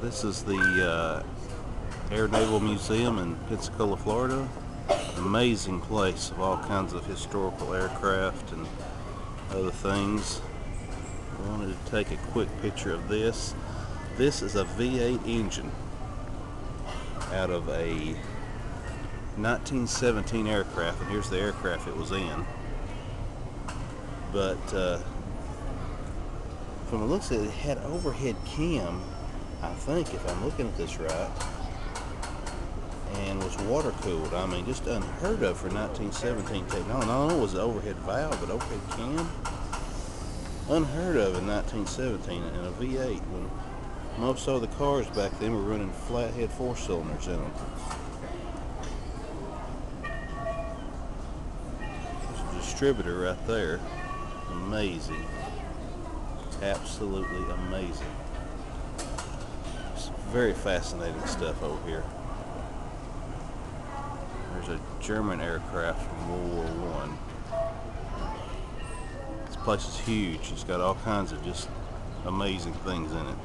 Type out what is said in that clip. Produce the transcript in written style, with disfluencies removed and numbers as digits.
This is the Air Naval Museum in Pensacola, Florida. Amazing place of all kinds of historical aircraft and other things. I wanted to take a quick picture of this. This is a V-8 engine out of a 1917 aircraft, and here's the aircraft it was in. But from the looks of it, it had overhead cam, I think, if I'm looking at this right, and was water cooled. I mean, just unheard of for 1917 technology. Not only was it overhead valve, but overhead cam, unheard of in 1917 in a V8 when most of the cars back then were running flathead 4-cylinders in them. There's a distributor right there. Amazing. Absolutely amazing. It's very fascinating stuff over here. There's a German aircraft from World War I. This place is huge. It's got all kinds of just amazing things in it.